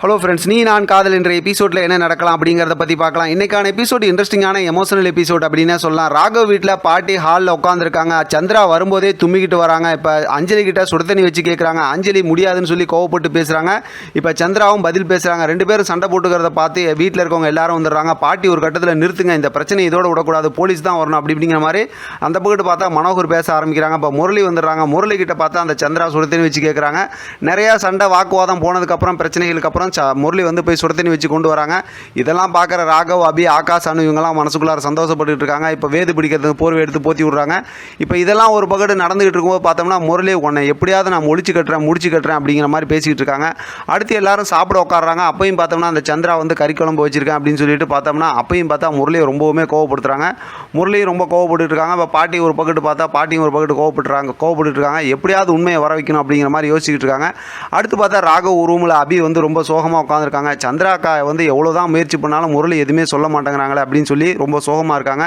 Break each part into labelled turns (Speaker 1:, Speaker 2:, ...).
Speaker 1: Hello friends, நீ நான் காதல் என்ற எபிசோடில் என்ன நடக்கலாம் அப்படிங்கிறத பற்றி பார்க்கலாம். இன்றைக்கான எபிசோடு இன்ட்ரெஸ்டிங்கான எமோஷனல் எபிசோட் அப்படின்னே சொல்லலாம். ராகவ் வீட்டில் பாட்டி ஹாலில் உட்காந்துருக்காங்க. சந்திரா வரும்போதே தும்மிக்கிட்டு வராங்க. இப்போ அஞ்சலி கிட்ட சுடு தண்ணி வச்சு கேட்குறாங்க. அஞ்சலி முடியாதுன்னு சொல்லி கோவப்பட்டு பேசுகிறாங்க. இப்போ சந்திராவும் பதில் பேசுகிறாங்க. ரெண்டு பேரும் சண்டை போட்டுக்கிறத பார்த்து வீட்டில் இருக்கவங்க எல்லாரும் வந்துடுறாங்க. பாட்டி ஒரு கட்டத்தில் நிறுத்துங்க, இந்த பிரச்சனை இதோட விடக்கூடாது, போலீஸ் தான் வரணும் அப்படிங்கிற மாதிரி அந்த பக்கத்து பார்த்தா மனோகர் பேச ஆரம்பிக்கிறாங்க. இப்போ முரளி வந்துடுறாங்க. முரளி கிட்ட பார்த்தா அந்த சந்திரா சுடு தண்ணி வச்சு கேட்குறாங்க. நிறையா சண்டை வாக்குவாதம் போனதுக்கப்புறம் பிரச்சனைகளுக்கு அப்புறம் முரளி வந்து போய் சுடு தண்ணி வச்சு கொண்டு வராங்க. இதெல்லாம் பார்க்குற ராகவ், அபி, ஆகாஷ், அனு இவங்கெல்லாம் மனசுக்குள்ளார சந்தோஷப்பட்டு இருக்காங்க. இப்போ வேது பிடிக்கிறதுக்கு போர்வை எடுத்து போற்றி விட்றாங்க. இப்போ இதெல்லாம் ஒரு பக்கத்து நடந்துகிட்டு இருக்கும்போது பார்த்தோம்னா முரளி உன்னை எப்படியாவது நான் முடிச்சு கட்டுறேன் அப்படிங்கிற மாதிரி பேசிக்கிட்டு இருக்காங்க. அடுத்து எல்லாரும் சாப்பிட உட்காடுறாங்க. அப்பையும் பார்த்தோம்னா அந்த சந்திரா வந்து கறிக்குழம்பு வச்சிருக்கேன் அப்படின்னு சொல்லிட்டு பார்த்தோம்னா அப்பையும் பார்த்தா முரளியை ரொம்பவுமே கோவப்படுத்துறாங்க. முரளியும் ரொம்ப கோவப்பட்டு இருக்காங்க. இப்போ பாட்டி ஒரு பக்கத்து பார்த்தா பாட்டியும் ஒரு பக்கத்து கோவப்பட்டு இருக்காங்க. எப்படியாவது உண்மையை வர வைக்கணும் அப்படிங்கிற மாதிரி யோசிச்சுட்டு இருக்காங்க. அடுத்து பார்த்தா ராகவ் ஒரு ரூமில் அபி வந்து ரொம்ப சோகமாக உட்காந்துருக்காங்க. சந்திராக்கா வந்து எவ்வளோதான் முயற்சி பண்ணாலும் முரளி எதுவுமே சொல்ல மாட்டேங்கிறாங்களே அப்படின்னு சொல்லி ரொம்ப சோகமாக இருக்காங்க.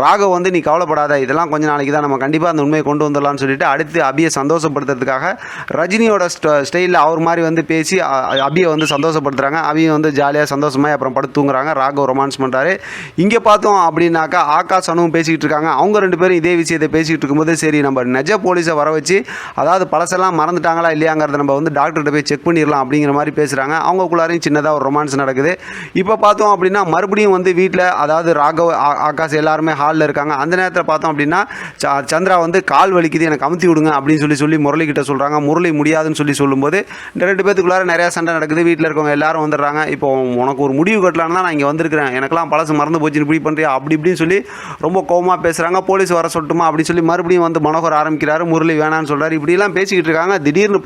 Speaker 1: ராகவ் வந்து நீ கவலைப்படாத, இதெல்லாம் கொஞ்சம் நாளைக்கு தான், நம்ம கண்டிப்பாக அந்த உண்மையை கொண்டு வந்துடலாம்னு சொல்லிட்டு அடுத்து அபியை சந்தோஷப்படுத்துறதுக்காக ரஜினியோட ஸ்டைலில் அவர் மாதிரி வந்து பேசி அபியை வந்து சந்தோஷப்படுத்துகிறாங்க. அபியை வந்து ஜாலியாக சந்தோஷமாக அப்புறம் படுத்து தூங்குறாங்க. ராகவ் ரொமான்ஸ் பண்ணுறாரு. இங்கே பார்த்தோம் அப்படின்னாக்கா ஆகாஷ் அனுவும் பேசிக்கிட்டு இருக்காங்க. அவங்க ரெண்டு பேரும் இதே விஷயத்தை பேசிக்கிட்டு இருக்கும்போது சரி நம்ம நிஜ போலீஸை வர வச்சு அதாவது பழசெல்லாம் மறந்துட்டாங்களா இல்லையாங்கிறத நம்ம வந்து டாக்டர்கிட்ட போய் செக் பண்ணிடலாம் அப்படிங்கிற மாதிரி பேசுகிறாங்க. அவங்களுக்குள்ளாரையும் சின்னதாக ஒரு ரொமான்ஸ் நடக்குது. இப்போ பார்த்தோம் அப்படின்னா மறுபடியும் வந்து வீட்டில் அதாவது ராகவ், ஆகாஷ் எல்லாருமே ஹாலில் இருக்காங்க. அந்த நேரத்தில் பார்த்தோம் அப்படின்னா சந்திரா வந்து கால் வலிக்குது, எனக்கு அமுத்தி விடுங்க அப்படின்னு சொல்லி முரளி கிட்ட சொல்கிறாங்க. முரளி முடியாதுன்னு சொல்லும்போது இந்த ரெண்டு பேத்துக்குள்ளார நிறையா சண்டை நடக்குது. வீட்டில் இருக்கவங்க எல்லாரும் வந்துடுறாங்க. இப்போ உனக்கு ஒரு முடிவு கட்டலான்னு தான் நான் இங்கே வந்திருக்கிறேன், எனக்கெல்லாம் பழசு மறந்து போச்சு, இப்படி பண்ணுறியா அப்படி இப்படின்னு சொல்லி ரொம்ப கோவமாக பேசுகிறாங்க. போலீஸ் வர சொல்லட்டுமா அப்படின்னு சொல்லி மறுபடியும் வந்து மனோகர் ஆரம்பிக்கிறாரு. முரளி வேணான்னு சொல்கிறார். இப்படிலாம் பேசிக்கிட்டு இருக்காங்க. திடீர்னு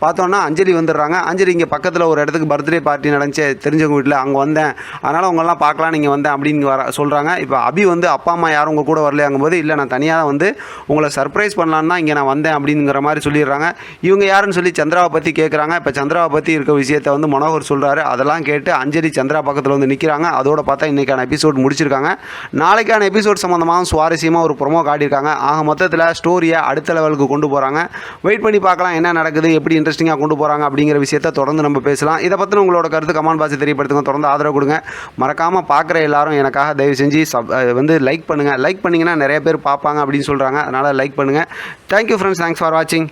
Speaker 1: பார்த்தோன்னா அஞ்சலி வந்துடுறாங்க. அஞ்சலி இங்கே பக்கத்தில் ஒரு இடத்துக்கு பர்த்டே பார்ட்டி நடந்துச்சு தெரிஞ்சவங்க வீட்டில், அங்கே வந்தேன், அதனால் அவங்கெல்லாம் பார்க்கலாம் நீங்கள் வந்தேன் அப்படின்னு சொல்கிறாங்க. இப்போ அபி வந்து அப்பா அம்மா யாரும் உங்கள் கூட வரலையாங்கும் போது இல்லை நான் தனியாக வந்து உங்களை சர்ப்ரைஸ் பண்ணலான்னு தான் இங்கே நான் வந்தேன் அப்படிங்கிற மாதிரி சொல்லிடுறாங்க. இவங்க யாருன்னு சொல்லி சந்திராவை பற்றி கேட்குறாங்க. இப்போ சந்திராவை பற்றி இருக்க விஷயத்தை வந்து மனோகர் சொல்கிறாரு. அதெல்லாம் கேட்டு அஞ்சலி சந்திரா பக்கத்தில் வந்து நிற்கிறாங்க. அதோட பார்த்தா இன்றைக்கான எபிசோட் முடிச்சிருக்காங்க. நாளைக்கான எபிசோட் சம்மந்தமாக சுவாரஸ்யமாக ஒரு ப்ரொமோ காட்டியிருக்காங்க. ஆக மொத்தத்தில் ஸ்டோரியை அடுத்த லெவலுக்கு கொண்டு போகிறாங்க. வெயிட் பண்ணி பார்க்கலாம் என்ன நடக்குது, எப்படி இன்ட்ரெஸ்டிங்காக கொண்டு போகிறாங்க அப்படிங்கிற விஷயத்தை தொடர்ந்து நம்ம பேசலாம். இதை பற்றின உங்களோட கருத்து கமெண்ட் பாக்ஸில் தெரியப்படுத்துங்க. தொடர்ந்து ஆதரவு கொடுங்க. மறக்காமல் பார்க்குற எல்லாரும் எனக்காக தயவு செஞ்சு வந்து லைக் பண்ணுங்கள். லைக் பண்ணிங்கன்னா நிறைய பேர் பார்ப்பாங்க அப்படின்னு சொல்கிறாங்க. அதனால் லைக் பண்ணுங்கள். தேங்க்யூ ஃப்ரெண்ட்ஸ், தேங்க்ஸ் ஃபார் வாட்சிங்.